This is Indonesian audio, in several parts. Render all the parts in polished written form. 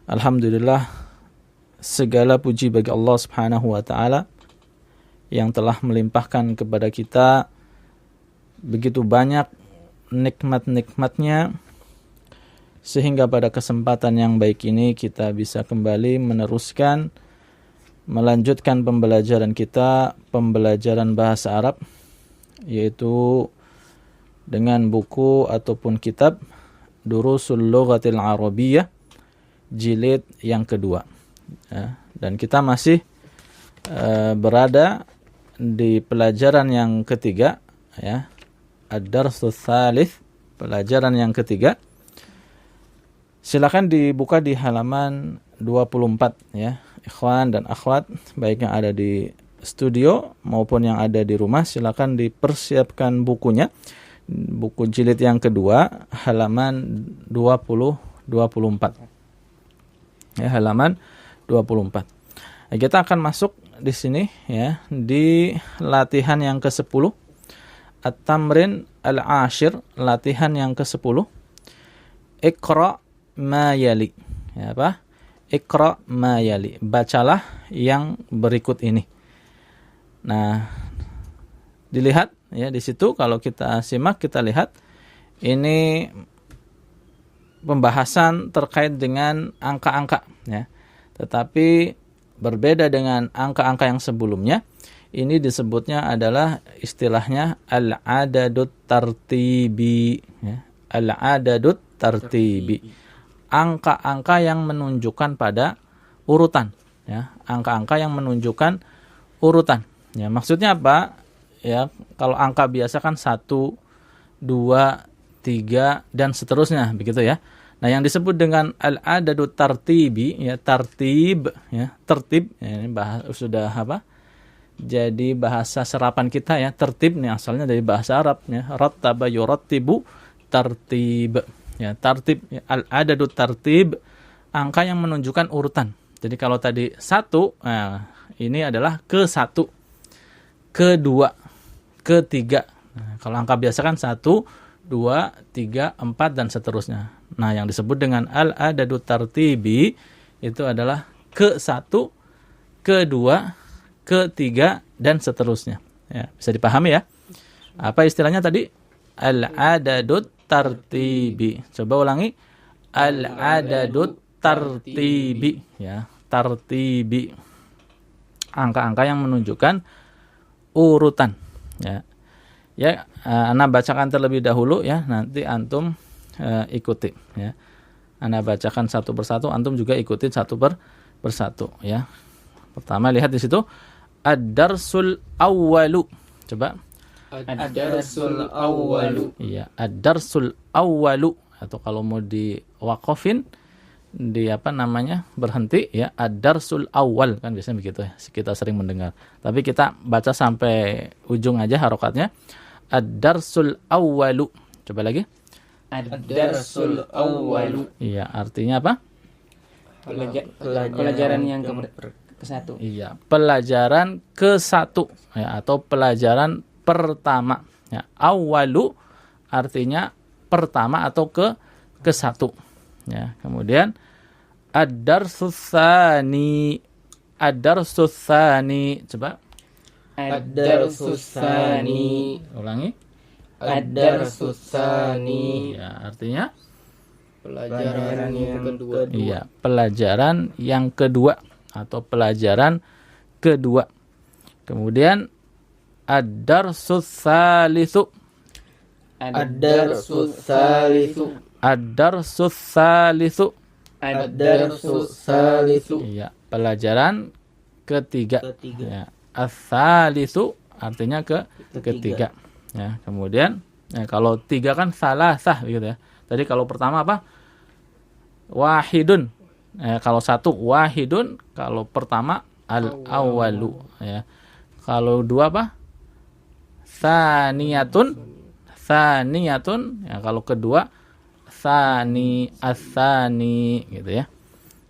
Alhamdulillah, segala puji bagi Allah Subhanahu wa taala yang telah melimpahkan kepada kita begitu banyak nikmat-nikmatnya, sehingga pada kesempatan yang baik ini kita bisa kembali melanjutkan pembelajaran kita, pembelajaran bahasa Arab, yaitu dengan buku ataupun kitab Durusul Lughatil Arabiyyah jilid yang kedua. Ya, dan kita masih berada di pelajaran yang ketiga, ya, Ad-Darsus Tsalits, pelajaran yang ketiga. Silakan dibuka di halaman 24, ya, ikhwan dan akhwat, baik yang ada di studio maupun yang ada di rumah, silakan dipersiapkan bukunya. Buku jilid yang kedua, halaman 24. Ya, halaman 24. Nah, kita akan masuk di sini, ya, di latihan yang ke-10. At-Tamrin Al-Ashir, latihan yang ke-10. Iqra ma yali. Ya, apa? Iqra ma yali. Bacalah yang berikut ini. Nah, dilihat, ya, di situ kalau kita simak, kita lihat ini pembahasan terkait dengan angka-angka, ya. Tetapi berbeda dengan angka-angka yang sebelumnya. Ini disebutnya adalah istilahnya al-adadut tartibi, ya. Al-adadut tartibi. Angka-angka yang menunjukkan pada urutan, ya. Angka-angka yang menunjukkan urutan. Ya, maksudnya apa? Ya, kalau angka biasa kan 1, 2, 3 dan seterusnya, begitu ya. Nah, yang disebut dengan al-adadut tartibi, ya, tartib, ya, tertib, ya, ini sudah apa? Jadi bahasa serapan kita, ya, tertib nih asalnya dari bahasa Arab, ya, rattaba yurattibu tartib, ya, tartib, ya, al-adadut tartib, angka yang menunjukkan urutan. Jadi kalau tadi 1, nah, ini adalah ke-1, ke-2, ke-3. Nah, kalau angka biasa kan 1, 2, 3, 4 dan seterusnya. Nah, yang disebut dengan al-adadut tartibi itu adalah ke-1, ke-2, ke-3 dan seterusnya. Ya, bisa dipahami ya? Apa istilahnya tadi? Al-adadut tartibi. Coba ulangi. Al-adadut tartibi, ya, tartibi. Angka-angka yang menunjukkan urutan, ya. Ya, ana bacakan terlebih dahulu, ya, nanti antum ikuti, ya. Ana bacakan satu persatu, antum juga ikutin satu persatu, ya. Pertama lihat di situ ad-darsul awwalu. Coba. Ad-darsul awwalu. Iya, ad-darsul awwalu, atau kalau mau diwaqafin, di apa namanya, berhenti, ya, ad-darsul awwal, kan biasanya begitu ya, kita sering mendengar. Tapi kita baca sampai ujung aja harokatnya. Ad-darsul awwalu. Coba lagi. Ad-darsul awwalu. Iya, artinya apa? Pelajaran yang ke-1. Iya, pelajaran ke-1, ya, atau pelajaran pertama, ya. Awwalu artinya pertama atau ke-1, ya. Kemudian ad-darsus tsani. Ad-darsus tsani. Coba. Ad-darsus tsani. Ulangi. Ad-darsus tsani. Ya, artinya pelajaran yang kedua. Iya, pelajaran yang kedua atau pelajaran kedua. Kemudian ad-darsus tsalitsu. Ad-darsus tsalitsu. Ad-darsus tsalitsu. Ad-darsus tsalitsu. Iya, pelajaran ketiga. Ya, ats-tsalitsu artinya ketiga. Ya, kemudian ya, kalau 3 kan salasah gitu ya. Tadi kalau pertama apa? Wahidun. Kalau 1 wahidun, kalau pertama al-awwalu, ya. Kalau 2 apa? Tsaniyatun. Tsaniyatun, ya, kalau kedua tsani, as-tsani, gitu ya.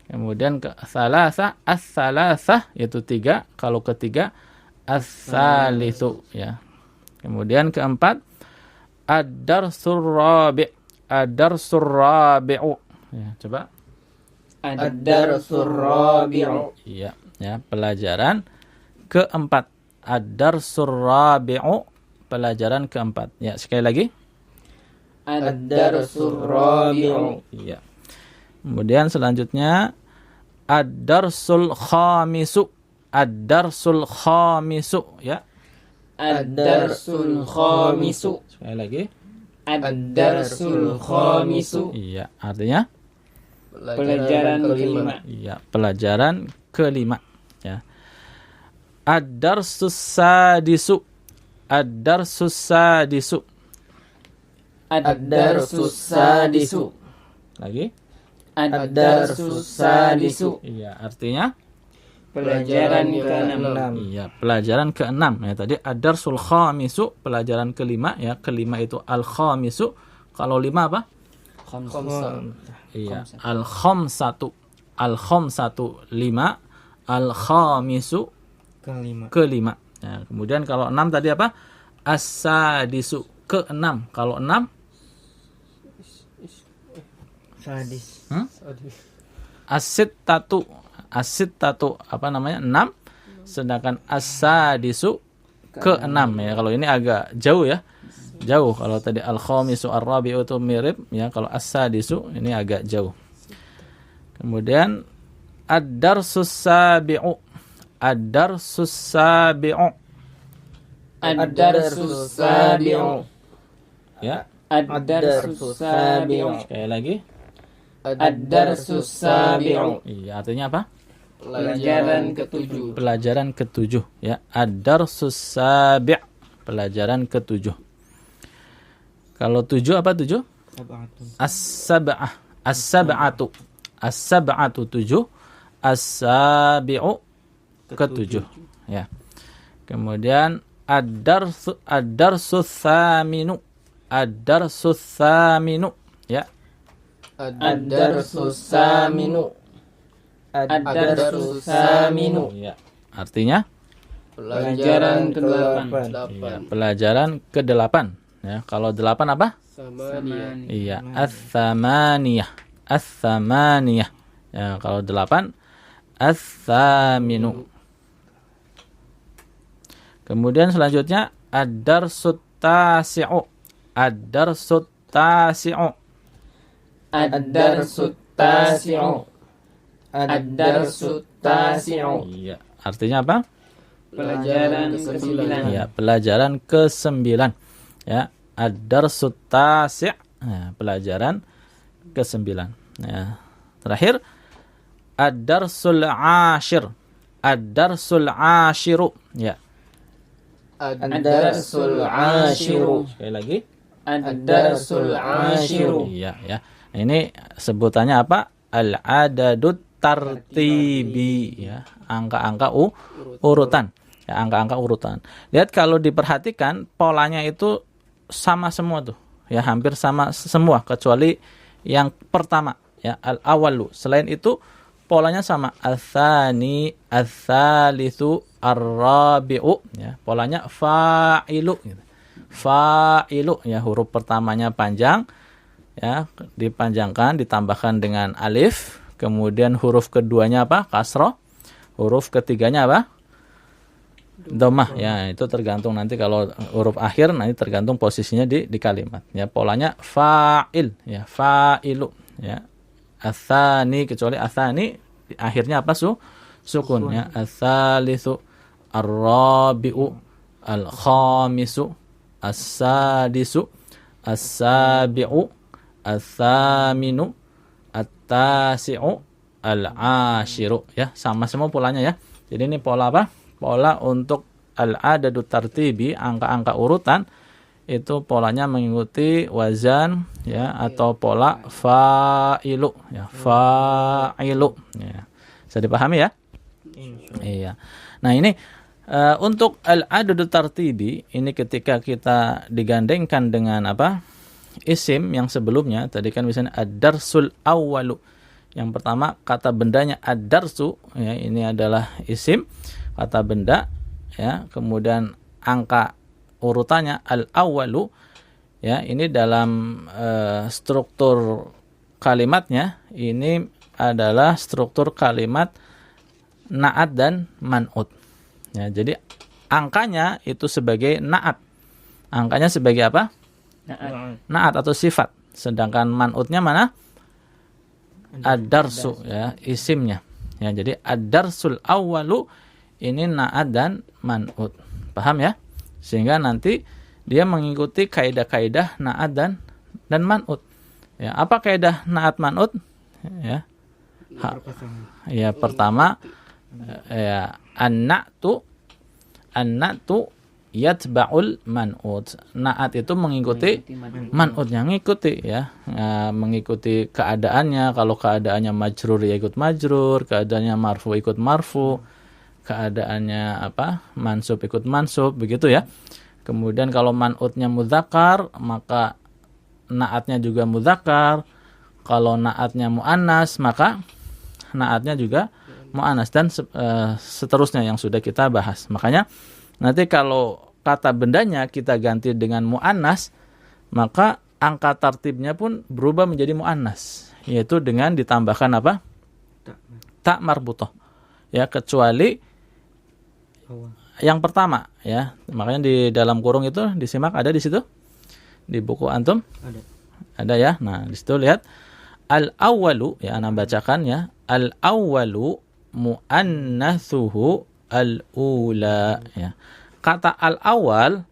Kemudian ke salasa, as-salasah, yaitu 3. Kalau ketiga as-salisu, ya. Kemudian keempat ad-darsur rabi'. Ad-darsur rabi'u. Ya, coba. Ad-darsul rabi'u. Iya, ya, pelajaran keempat. Ad-darsul rabi'u, pelajaran keempat. Ya, sekali lagi. Ad-darsul rabi'u. Iya. Kemudian selanjutnya ad-darsul khamisu. Ad-darsul khamisu, ya. Ad-darsul khamisu. Sekali lagi. Ad-darsul khamisu. Iya, artinya Pelajaran kelima. iya, pelajaran kelima, ya. Ad-darsus sadisu. Ad-darsus sadisu. Ad-darsus sadisu. Lagi. Ad-darsus sadisu. Iya, artinya Pelajaran ke-6. iya, pelajaran ke-6 ya. Tadi ad-darsul khamisu, pelajaran kelima ya. Kelima itu al-khamisu. Kalau lima apa? Khamsah. Iya, al-khamsatu. Al-khamsatu 5, al-khamisu kelima. Ya, kemudian kalau 6 tadi apa? As-sadisu ke-6. Kalau 6 Sadis. as-sittatu. As-sittatu apa namanya? 6. Sedangkan as-sadisu ke-6 ya. Kalau ini agak jauh ya. Jauh. Kalau tadi al-khamisu ar-rabi'u itu mirip ya. Kalau as-sadisu ini agak jauh. Kemudian ad-darsus sabi'u. Ad-darsus sabi'u. Ad-darsus sabi'u. Ya. Ad-darsus sabi'u. Sekali lagi. Ad-darsus sabi'u. Iya, artinya apa? Pelajaran ke-7. Pelajaran ke-7 ya. Ad-darsus sabi', pelajaran ke-7. Kalau 7 apa 7? As-sab'ah. As-sab'atu. As-sab'atu 7. As-sabi'u ke-7 ya. Kemudian ad-darsus tsaminu. Ad-darsus tsaminu ya. Ad-darsus saminu. Ad-darsus saminu. Ya. Artinya Pelajaran ke-8. iya, pelajaran ke-8 ya. Kalau 8 apa? Samaniyah. Iya, ats-tsamaniyah. Ats-tsamaniyah. Ya, kalau 8 ats-tsaminu. Kemudian selanjutnya ad-darsut tasi'u. Ad-darsut tasi'u. Ad-darsut tasi'u. Ad-darsut tasi'u. Iya, artinya apa? Pelajaran ke-9. Ya, pelajaran ke-9. Ya, ad-darsut tasi'. Ya, pelajaran ke-9. Ya. Terakhir ad-darsul 'ashir. Ad-darsul 'ashiru. Ya. Ad-darsul 'ashiru. Sekali lagi. Ad-darsul 'ashiru. Iya, ya. Ini sebutannya apa? Al-adadut tartibi ya, angka-angka urutan. Ya, angka-angka urutan. Lihat kalau diperhatikan polanya itu sama semua tuh. Ya, hampir sama semua kecuali yang pertama ya, al-awalu. Selain itu polanya sama. Ats-tsani, ats-tsalitsu, ar-rabi'u ya. Polanya fa'ilu gitu. Fa'ilu ya, huruf pertamanya panjang ya, dipanjangkan, ditambahkan dengan alif. Kemudian huruf keduanya apa? Kasroh. Huruf ketiganya apa? Dhammah. Ya, itu tergantung nanti kalau huruf akhir nanti tergantung posisinya di kalimat. Ya, polanya fa'il ya, fa'ilu ya. Ats-tsani, kecuali ats-tsani akhirnya apa? Sukun ya. Ats-tsalitsu, ar-rabi'u, al-khamisu, as-sadisu, as-sabi'u, ats-tsaminu, at-tasi'u, al-'ashiru ya, sama semua polanya ya. Jadi ini pola apa? Pola untuk al-adadu tartibi, angka-angka urutan itu polanya mengikuti wazan ya, atau pola fa'ilu ya, fa'ilu ya. Bisa dipahami ya? Iya. Nah, ini untuk al-adadu tartibi ini ketika kita digandengkan dengan apa? Isim yang sebelumnya tadi kan misalnya ad-darsul awwalu. Yang pertama kata bendanya ad-darsu ya, ini adalah isim kata benda ya. Kemudian angka urutannya al-awwalu ya, ini dalam struktur kalimatnya ini adalah struktur kalimat na'at dan man'ut. Ya, jadi angkanya itu sebagai na'at. Angkanya sebagai apa? Na'at atau sifat. Sedangkan man'utnya mana? Ad-darsu, ya, isimnya. Ya, jadi ad-darsul awwalu ini na'at dan man'ut. Paham ya? Sehingga nanti dia mengikuti kaidah-kaidah na'at dan man'ut. Ya, apa kaidah na'at man'ut? Ya. Ya, pertama ya an-na'tu yatba'ul man'ut. Na'at itu mengikuti man'utnya, ngikuti ya. Mengikuti keadaannya. Kalau keadaannya majrur ya ikut majrur, keadaannya marfu ikut marfu, keadaannya apa? Mansub ikut mansub, begitu ya. Kemudian kalau man'utnya mudzakkar, maka na'atnya juga mudzakkar. Kalau na'atnya muannas, maka na'atnya juga mu'annas dan seterusnya yang sudah kita bahas. Makanya nanti kalau kata bendanya kita ganti dengan mu'annas, maka angka tartibnya pun berubah menjadi mu'annas, yaitu dengan ditambahkan apa? Ta marbutoh. Ya, kecuali yang pertama ya. Makanya di dalam kurung itu disimak, ada di situ di buku antum? Ada ya. Nah, di situ lihat al-awwalu, ya ana bacakan ya. Al-awwalu muannatsuhu al-ula, ya. Kata al-awwal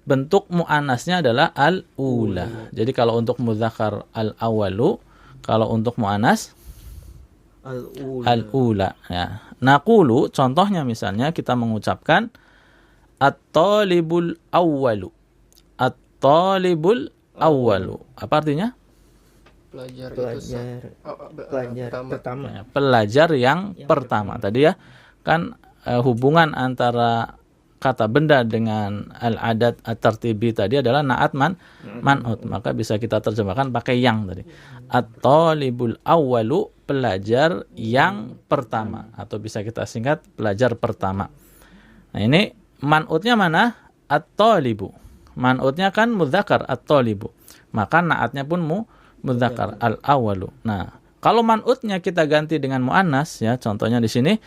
bentuk muannasnya adalah al-ula. Jadi kalau untuk mudzakkar al-awwalu, kalau untuk muannas al-ula, ya. Naqulu, contohnya misalnya kita mengucapkan at-talibul awwalu. At-talibul awwalu. Apa artinya? Pelajar pertama. Ya, pelajar yang pertama. Tadi ya kan hubungan antara kata benda dengan al-adat at-tartibi tadi adalah na'at man'ut. Maka bisa kita terjemahkan pakai yang tadi. At-talibul awwalu, pelajar yang pertama, atau bisa kita singkat pelajar pertama. Nah, ini man'utnya mana? At-talibu. Man'utnya kan mudzakkar at-talibu. Maka na'atnya pun mudzakkar al-awwalu. Nah, kalau man'utnya kita ganti dengan muannas ya, contohnya di sini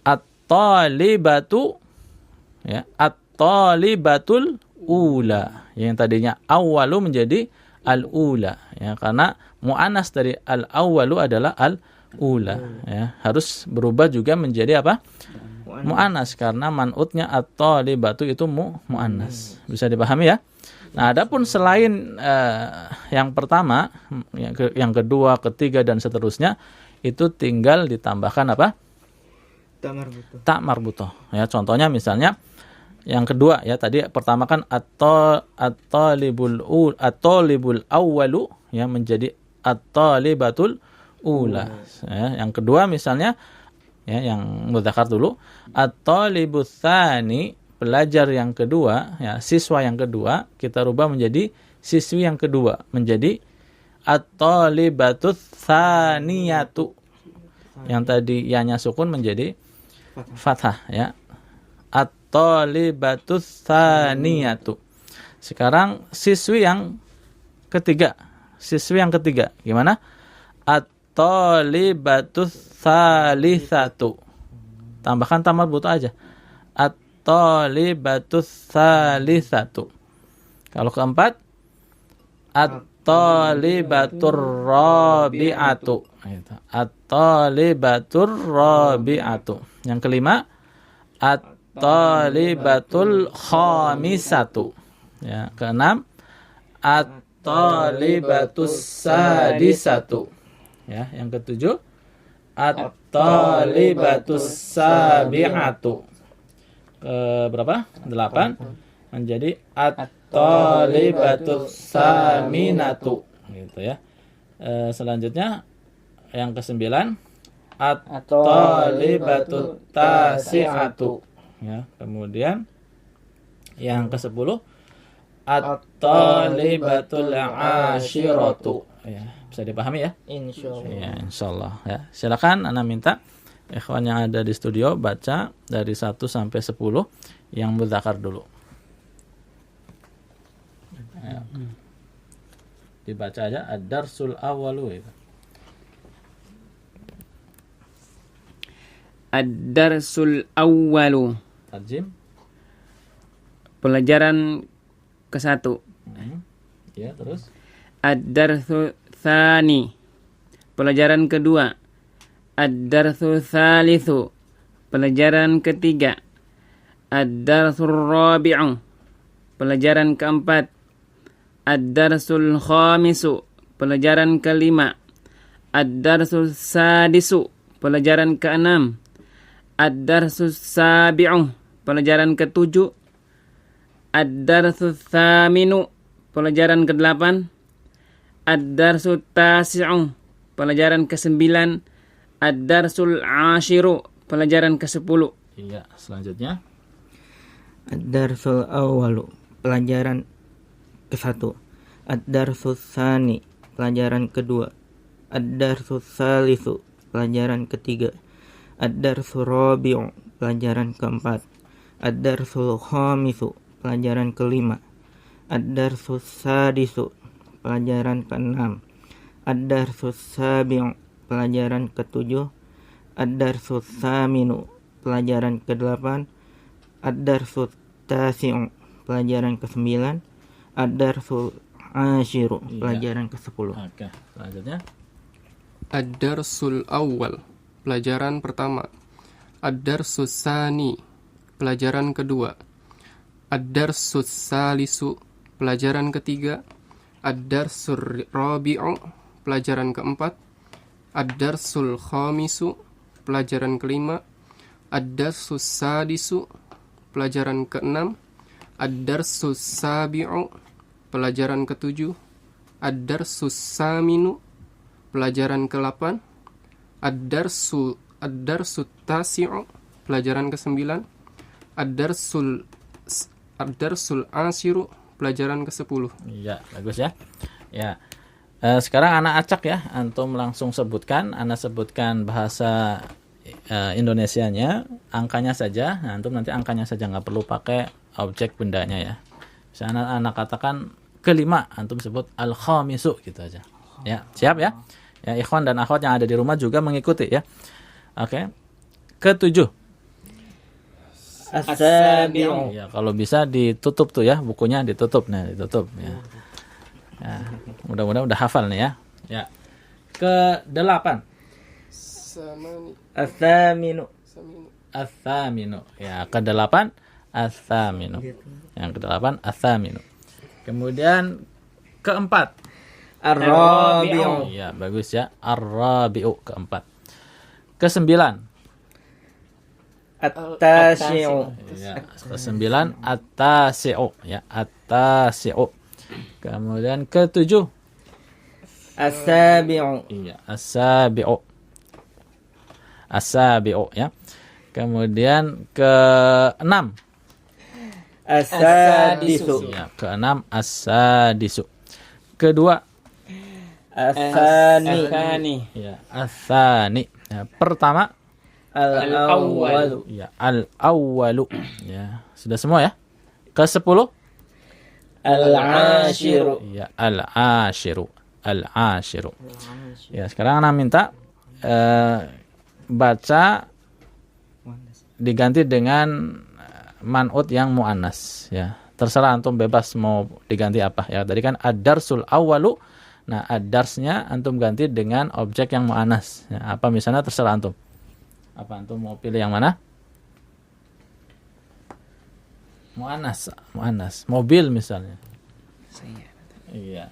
at-talibatu, ya, at-talibatul ula. Yang tadinya awwalu menjadi al-ula, ya, karena muannas dari al-awwalu adalah al-ula, ya. Harus berubah juga menjadi apa? Muannas, karena man'utnya at-talibatu itu muannas. Bisa dipahami ya? Nah, adapun selain yang pertama, yang kedua, ketiga dan seterusnya itu tinggal ditambahkan apa? Ta marbutoh. Ya, contohnya misalnya yang kedua ya, tadi pertama kan at-talibul awwalu ya menjadi at-talibatul ula. Ya, yang kedua misalnya ya, yang mudzakkar dulu, at-talibus tsani, pelajar yang kedua, ya, siswa yang kedua, kita rubah menjadi siswi yang kedua, menjadi at-talibatus tsaniyatu. Yang tadi ya-nya sukun menjadi fathah ya. At-talibatus tsaniyatu. Sekarang siswi yang ketiga. Siswi yang ketiga gimana? At-talibatus tsalitsatu. Tambahkan tamar butuh aja. At-talibatus tsalitsatu. Kalau keempat, at-talibatur rabi'atu. At-talibatur rabi'atu. Yang kelima, at-talibatul khamisatu. Ya, keenam, at-talibatus sadisatu. Ya, yang ketujuh, at-talibatus sabi'atu. Berapa? 8. Menjadi at-talibatus saminatu. Gitu ya. Selanjutnya yang ke-9, at-talibatut tasi'atu. Ya, kemudian yang ke-10, at-talibatul ashiratu. Ya, bisa dipahami ya? Insyaallah. Ya, insyaallah ya. Silakan ana minta ikhwan yang ada di studio baca dari 1 sampai 10 yang mudzakkar dulu. Ya. Dibaca aja ad-darsul awwalu itu. Ad-darsul awwalu. Tarjim. Pelajaran ke-1. Ya, terus. Ad-darsul tsani. Pelajaran kedua. Ad-darsul tsalitsu. Pelajaran ketiga. Ad-darsul rabi'u. Pelajaran keempat. Ad-darsul khamisu. Pelajaran kelima. Ad-darsul sadisu. Pelajaran keenam. Ad-darsul sabi'u. Pelajaran ketujuh. Ad-darsul thaminu. Pelajaran ke-8. Ad-darsul tasi'u. Pelajaran ke-9. Ad-darsul ashiru. Pelajaran ke-10. Iya, selanjutnya. Ad-darsul awwalu, pelajaran ke-1. Ad-darsul tsani, pelajaran kedua. Ad-darsul tsalitsu, pelajaran ketiga. Ad-darsul rabi'u, pelajaran keempat. Ad-darsul khamisu, pelajaran kelima. Ad-darsul sadisu, pelajaran keenam. Ad-darsul sabi'u, pelajaran ketujuh. Ad-darsul tsaminu, pelajaran ke-8. Ad-darsul tasi'u, pelajaran ke-9. Ad-darsul ashiru, pelajaran ke-10. Oke, selanjutnya. Ad-darsul awal, pelajaran pertama. Ad-darsus tsani, pelajaran kedua. Ad-darsus salisu, pelajaran ketiga. Ad-darsul rabi'u, pelajaran keempat. Ad-darsul khamisu, pelajaran kelima. Ad-darsus sadisu, pelajaran keenam. Ad-darsus sabi'u, pelajaran ketujuh. Ad-darsus saminu, pelajaran ke-8. Ad-darsul tasi'u, pelajaran ke-9. Ad-darsul ashiru, pelajaran ke-10. Iya, bagus ya. Ya. Sekarang anak acak ya, antum langsung sebutkan, anak sebutkan bahasa Indonesianya, angkanya saja. Nah, antum nanti angkanya saja, nggak perlu pakai objek bendanya ya. Misalnya anak katakan kelima, antum sebut al-khamisu gitu aja. Ya, siap ya? Ya, ikhwan dan akhwat yang ada di rumah juga mengikuti ya. Oke. Ketujuh. As-sabi'u, Ya, kalau bisa ditutup tuh ya, bukunya ditutup. Nah, ditutup ya. Ya, mudah-mudahan udah hafal nih ya. Ya. Ke-8. as-saminu, Ats-tsaminu. Ya, ke-8 ats-tsaminu. Yang ke-8 ats-tsaminu. Kemudian ke-4. ar-rabi'u, Iya, bagus ya. Ar-rabi'u, ke-4. Ke-9. at-tasi'u, Ya, ke-9 at-tasi'u ya, at-tasi'u. Kemudian ke-7. as-sabi'u, Iya, as-sabi'u. As-sabi'u ya. Kemudian ke-6. as-sadisu, Ya, ke-6 as-sadisu. Kedua. as-sani, Tsani. Ya, as-tsani. Ya, pertama. al-awwalu, Ya, al-awwalu. Ya, sudah semua ya. Ke-10. al-ashiru, Ya, al-ashiru. Al-ashiru. Ya, sekarang anak minta baca diganti dengan man'ut yang mu'annas ya. Terserah antum bebas mau diganti apa ya. Tadi kan ad-darsul awwalu. Nah, ad-darsnya antum ganti dengan objek yang mu'annas. Ya, apa misalnya terserah antum. Apa antum mau pilih yang mana? Mu'annas, mu'annas. Mobil misalnya. Iya.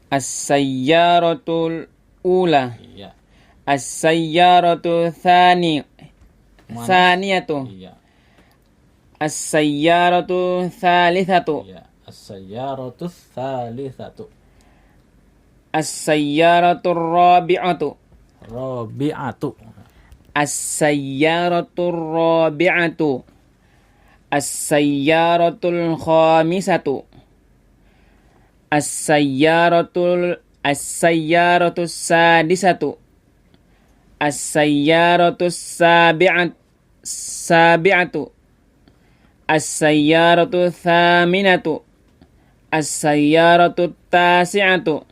As-sayyaratul ula. Iya. As-sayyaratu tsani. Mu'annas. Tsaniyatu. Iya. As-sayyaratu tsalitsatu. Iya. As-sayyaratu tsalitsatu. As-sayyaratu rabi'atu. Rabi'atu. As-sayyaratu rabi'atu. As-sayyaratul khamisatu. As-sayyaratu sadisatu. As-sayyaratu sabi'atu. As-sayyaratu thaminatu. As-sayyaratu tasi'atu.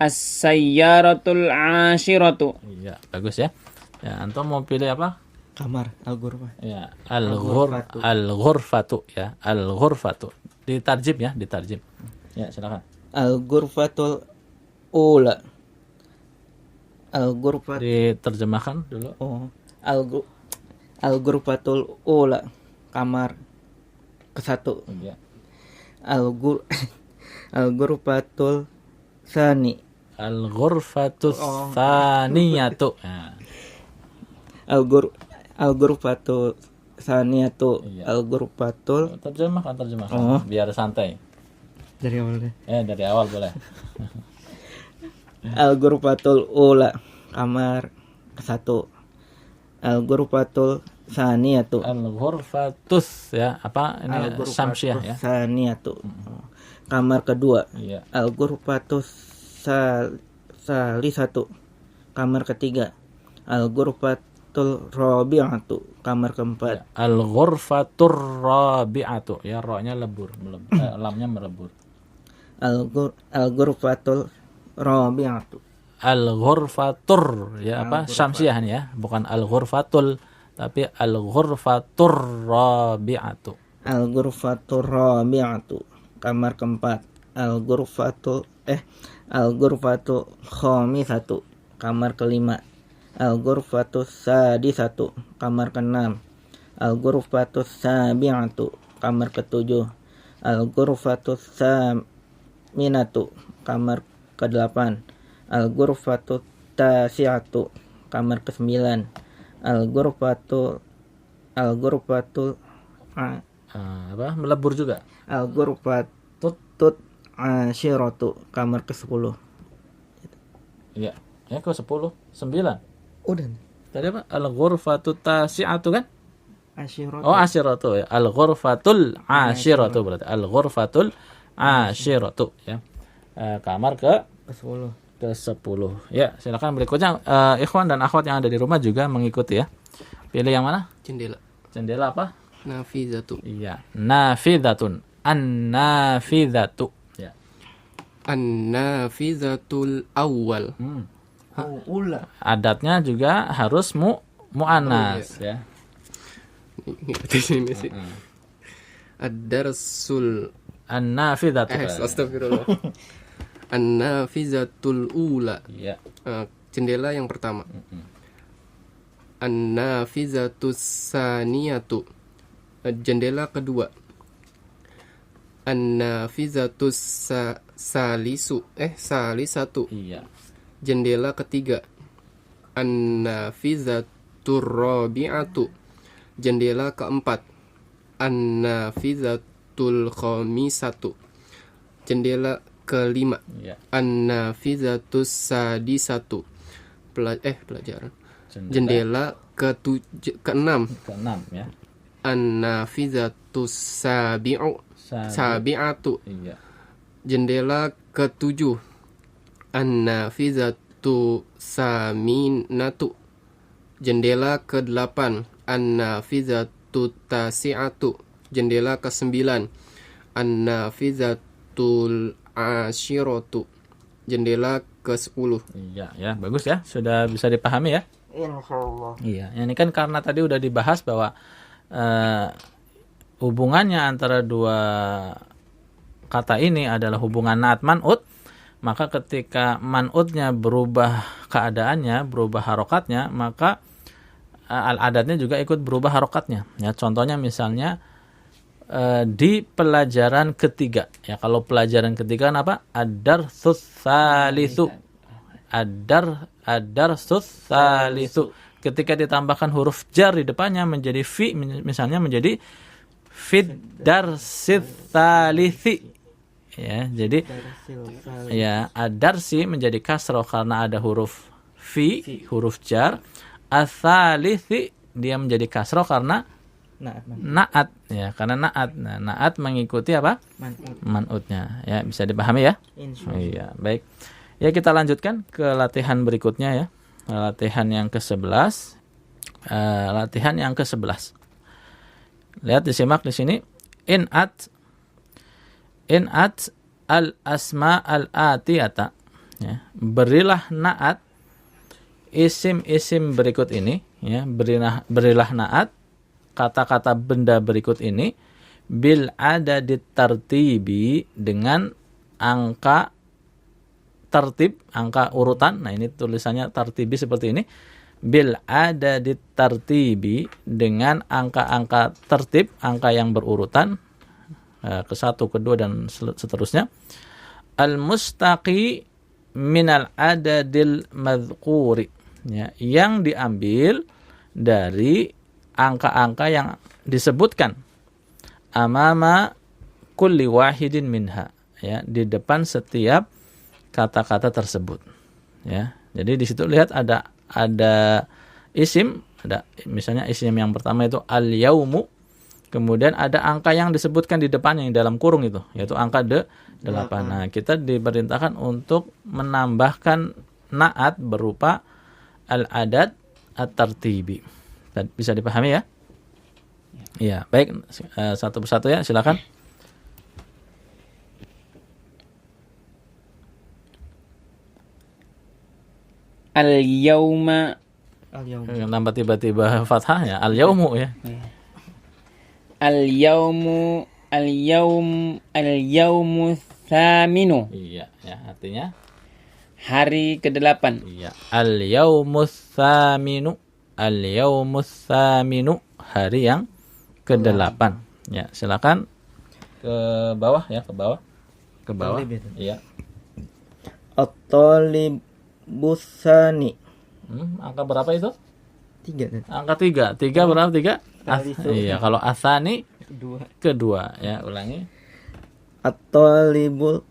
As-sayyaratul ashiratu. Iya, bagus ya. Ya, antum mau pilih apa? Kamar. Al-ghurfah. Ya, Al-ghurfatu. al-ghurfatu ya, al-ghurfatu. Ditarjim ya, ditarjim. Ya, silakan. Al-ghurfatul ula. Al-ghurfat. Diterjemahkan dulu. Oh. Al-ghurfatul ula. Kamar ke-1. Ya. Al-ghurfatul tsani. Al-ghurfatu tsaniyatu. Ya. Al-ghurfatul tsaniyatu. Iya. Al-ghurfatul Terjemahkan Oh. biar santai. dari awal deh. Dari awal boleh. Al-ghurfatul ula. Kamar ke-1. Al-ghurfatul tsaniyatu. Al-ghurfatus ya, apa ini samsiah ya. Tsaniyatu. Kamar kedua. Iya. Al-ghurfatus salisatu. Kamar ketiga. Al-ghurfatul rabi'atu. Kamar keempat. Al-ghurfatur rabi'atu ya, ro-nya lebur, lamnya melebur. Al-ghurfatul rabi'atu. Al-ghurfatur ya, apa samsiah nih ya, bukan al-ghurfatul tapi al-ghurfatur rabi'atu. Al-ghurfatur rabi'atu. Kamar keempat. Al-ghurfatul khamisatu. Kamar kelima. Al-ghurfatus sadisatu. Kamar keenam. Al-ghurfatus sabi'atu. Kamar ketujuh. Al-ghurfatus saminatu. Kamar ke-8. Al-ghurfatut tasi'atu. Kamar ke-9. Al-ghurfatul Melebur juga. Al-ghurfatut asyiratu. Kamar ke-10. Iya. Ya ke 10, 9. Udah. Tadi apa? Al-ghurfatut tasi'atu kan? Asyiratu. Oh, asyiratu ya. Al-ghurfatul asyiratu berarti. Al-ghurfatul asyiratu ya. Kamar ke-10. ke-10. Ya, silakan berikutnya ikhwan dan akhwat yang ada di rumah juga mengikuti ya. Pilih yang mana? Jendela. Jendela apa? Nafizatu. Iya, nafidatun. An-nafidatu. Ya. An-nafizatul awwal. Ula. Adatnya juga harus mu'anas ya. Ngikutin ini sih. Ad-darsul An-nafidatu. astagfirullah. An-nafizatul ula. Iya. Jendela yang pertama. An-nafizatus saniyatu. Jendela kedua. An-nafizatus salisatu. Iya. Jendela ketiga. An-nafizatur rabi'atu. Jendela keempat. An-nafizatul khamisatu. Jendela kelima. Iya. An-nafizatus sadisatu. Pelajaran. Jendela keenam. Ke-6 ya. An-nafizatus sabi'atu. Iya. Jendela ketujuh. An-nafizatu saminatu. Jendela ke-8. An-nafizatu tasi'atu. Jendela ke-9. An-nafizatul asyiratu. Jendela ke-10. Iya, ya, bagus ya. Sudah bisa dipahami ya? Insyaallah. Iya, ini kan karena tadi udah dibahas bahwa hubungannya antara dua kata ini adalah hubungan naat man'ut, maka ketika man'utnya berubah keadaannya, berubah harokatnya, maka al-adatnya juga ikut berubah harokatnya. Ya, contohnya misalnya di pelajaran ketiga. Ya, kalau pelajaran ketiga kan apa? Ad-darsus tsalitsu. Ad-darsus tsalitsu. Ketika ditambahkan huruf jar di depannya menjadi fi, misalnya menjadi fid darsis tsalisi. Ya, jadi ya ad-darsi menjadi kasroh karena ada huruf fi, huruf jar. Ats-tsalisi dia menjadi kasroh karena naat ya, karena naat. Nah, naat mengikuti apa? Man'utnya. Ya, bisa dipahami ya? Iya, baik. Ya, kita lanjutkan ke latihan berikutnya ya. Latihan yang ke-11. Latihan yang ke-11. Lihat, disimak di sini. In at al-asma al-atiyata. Ya, berilah naat isim-isim berikut ini, ya, berilah naat kata-kata benda berikut ini bil adadit tartibi, dengan angka tertib, angka urutan. Nah, ini tulisannya tartibi seperti ini. Bil adadit tartibi, dengan angka-angka tertib, angka yang berurutan, ke satu, kedua, dan seterusnya. Al-mustaqi minal adadil madhkuri, ya, yang diambil dari angka-angka yang disebutkan amama kulli wahidin minha, ya, di depan setiap kata-kata tersebut, ya. Jadi di situ lihat ada isim, ada misalnya isim yang pertama itu al-yaumu, kemudian ada angka yang disebutkan di depannya yang dalam kurung itu, yaitu angka 8. Nah, kita diperintahkan untuk menambahkan naat berupa al-adad at-tartibi. Bisa dipahami ya? Iya, baik, satu persatu ya, silakan. Al-yawma. Nambah tiba-tiba fathah ya, al-yaumu ya. Al-yawmu thaminu. Iya, ya, artinya Hari ke-8. iya, al-yaumus tsaminu, al-yaumus tsaminu, hari yang ke-8. Ya, silakan ke bawah ya, ke bawah. Ke bawah. Iya. At-talibus tsani. Angka berapa itu? 3. Angka 3. 3 berapa? 3? Salisu. Iya, kalau asani 2. kedua ya, ulangi. At-talibus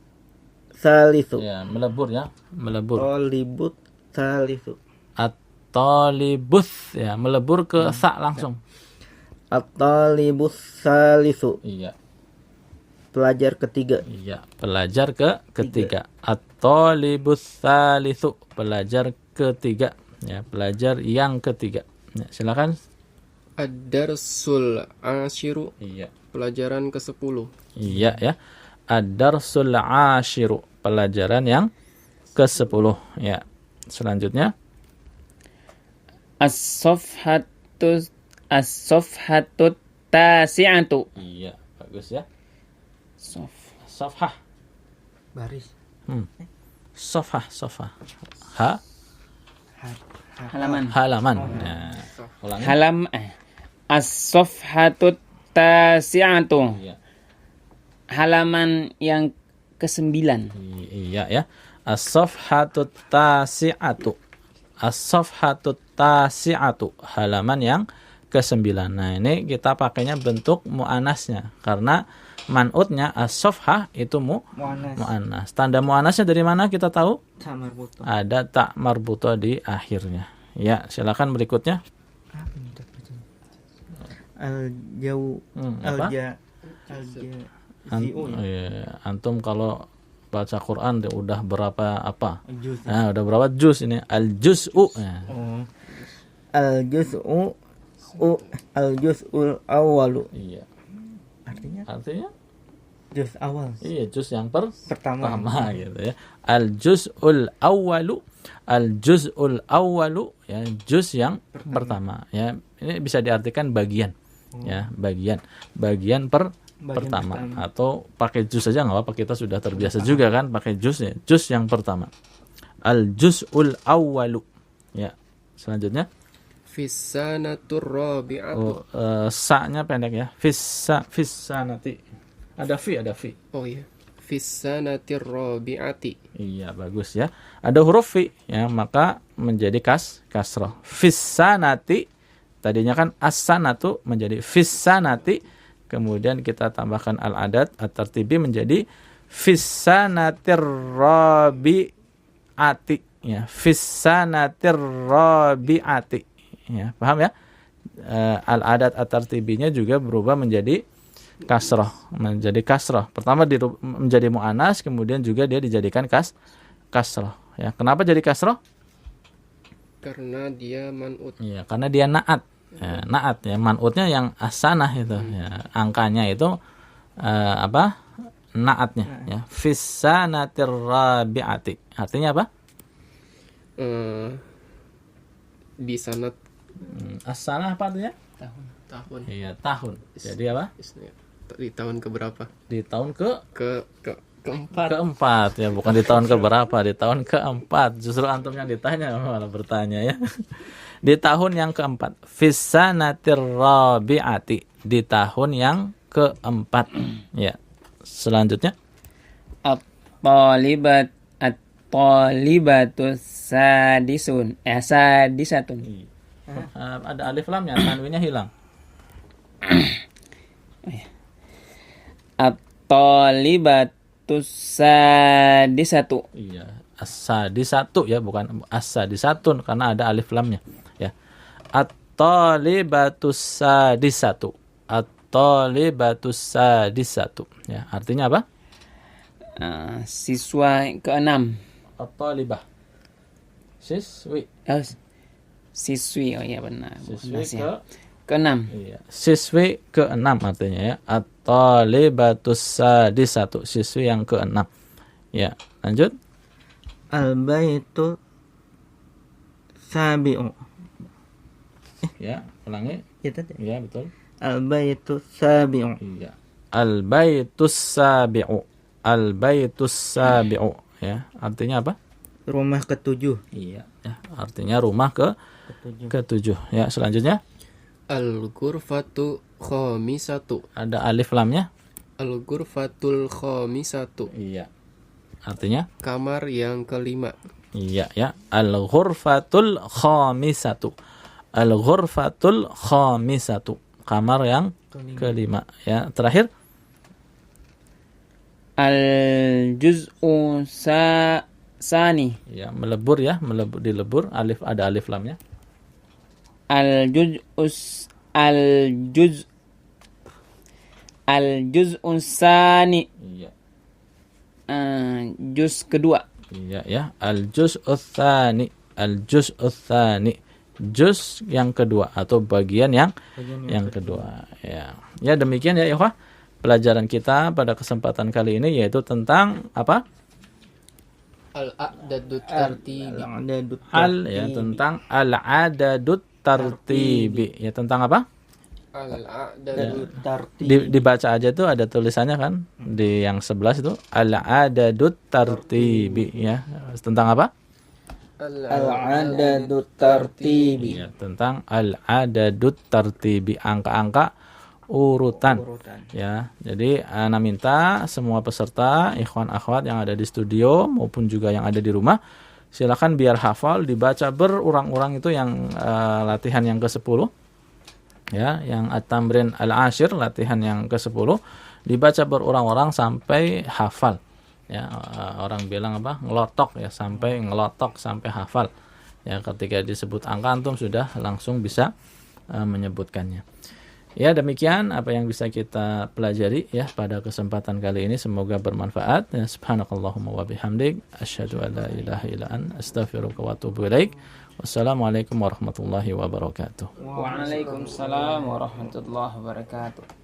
salisu. Ya, melebur ya, melebur. Talibut salisu. At-talibus ya, melebur ke sa langsung. At-talibus salisu. Iya. Pelajar ketiga. Iya, pelajar ketiga. At-talibus salisu, pelajar ketiga. Ya, pelajar yang ketiga. Ya, silakan. Ad-darsul asyiru, Iya. pelajaran ke-10. Iya ya. Ad-darsul asyiru, pelajaran yang ke-10. Ya. Selanjutnya As-sofhatu tasi'atu. iya, bagus ya. Sof. Safhah. Baris. Safhah, safhah. Ha? Halaman. Halaman. Ya. Ulangi. As-sofhatu tasi'atu. Iya. Halaman yang ke-9. Iya ya. As-safhatut tasi'atu. As-safhatut tasi'atu, halaman yang ke-9. Nah, ini kita pakainya bentuk muannasnya karena man'utnya as-safhah itu muannas. Tanda muannasnya dari mana kita tahu? Tak marbuto. Ada tak marbuto di akhirnya. Ya, silakan berikutnya. Al-jau Apa? Al-zi'un. Iya, antum kalau baca Quran udah berapa apa? Juz. Nah, udah berapa juz ini? Al-juz'u. Nah. Oh. Al-juz'u al-juz'ul awwalu. Iya. Artinya Artinya? juz awal. Iya, juz yang pertama gitu ya. Al-juz'ul awwalu. Al-juz'ul awwalu, ya, juz yang pertama. Ya, ini bisa diartikan bagian. Ya, bagian pertama. Atau pakai juz saja nggak apa-apa, kita sudah terbiasa juga kan pakai juz ya. Juz yang pertama. Al-juz'ul awwalu. Ya. Selanjutnya Fisanatur rabi'atu. sa-nya pendek ya. Fissanati. Ada fi. Oh iya. Fisanatir rabi'ati. Iya, bagus ya. Ada huruf fi ya, maka menjadi kasrah. Fissanati, tadinya kan as-sanatu menjadi fissanati, kemudian kita tambahkan al-adad at-tartibi menjadi fissanatir rabi'ati ya. Fissanatir rabi'ati ya, paham ya? Al-adad at-tartibinya juga berubah menjadi kasrah, pertama menjadi muannas, kemudian juga dia dijadikan kasrah ya. Kenapa jadi kasrah? Karena dia man'ut. Iya, karena dia naat ya, naat ya, man'utnya yang as-sanah itu ya, angkanya itu naatnya ya. Fissanatir rabi'ati, artinya apa? Di sanad As-sanah apa artinya? tahun. Iya, tahun. Jadi apa? Di tahun keberapa? Di tahun Keempat. keempat ya, bukan di tahun keberapa, di tahun keempat. Justru antum yang ditanya malah bertanya ya. Di tahun yang keempat. Fissanatir rabi'ati, di tahun yang keempat. Ya. Selanjutnya At-talibatu sadisatun. ada alif lamnya, tanwinnya hilang. At-talibatu sadisatu. Iya, as-sadisatu ya, bukan as-sadisatun karena ada alif lamnya ya. At-talibatus sadisatu. At-talibatus sadisatu. Ya, artinya apa? Siswa keenam. At-talibah. Siswi. Siswi, oh iya benar. Siswi keenam. iya. Siswi keenam artinya ya. At-talibatus sadisatu. Siswi yang keenam. Ya, lanjut. Al-baitu sabi'u. Ya, ulangi. Ya tadi. Ya, betul. Al-baitu sabi'u. Iya. Al-baitus sabi'u. Al-baitus sabi'u. Ya, artinya apa? Rumah ketujuh. Iya, ya, artinya rumah ketujuh. Ya, selanjutnya Al-ghurfatu khamisatu. ada alif lamnya. Al-ghurfatul khamisatu. Iya. Artinya? Kamar yang kelima. Iya, ya. Al-ghurfatul khamisatu. Al-ghurfatul khamisatu. Kamar yang kelima. Ya, terakhir Al-juz'u sani. ya, melebur ya, dilebur, ada alif lamnya. Al-juz'u sani. Iya. Juz kedua. Iya ya, al-juz'u tsani. Al-juz'u tsani. Juz yang kedua atau bagian yang kedua. Ya. Ya, demikian ya ikhwah pelajaran kita pada kesempatan kali ini, yaitu tentang apa? Al-a'dadut tartibi. Tentang al-adadut tartibi. Ya, tentang apa? Al-a'dadut Dibaca aja tuh ada tulisannya kan di yang 11 itu al-adadut tartibi ya. Tentang apa? Al-adadut tartibi. Ya, tentang al-adadut tartibi, angka-angka urutan. Ya, jadi ana minta semua peserta, ikhwan akhwat yang ada di studio maupun juga yang ada di rumah, silakan biar hafal, dibaca berurang-urang itu yang latihan yang ke-10. Ya, yang at-tamrin al-ashir, latihan yang ke-10, dibaca berurang-urang sampai hafal. Ya, orang bilang apa? Ngelotok ya, sampai ngelotok sampai hafal. Ya, ketika disebut angka antum sudah langsung bisa menyebutkannya. Ya, demikian apa yang bisa kita pelajari ya pada kesempatan kali ini, semoga bermanfaat. Ya, subhanakallahumma wa bihamdik asyhadu an la ilaha illa anta astaghfiruka wa atubu ilaik. Wassalamualaikum warahmatullahi wabarakatuh. Waalaikumsalam warahmatullahi wabarakatuh.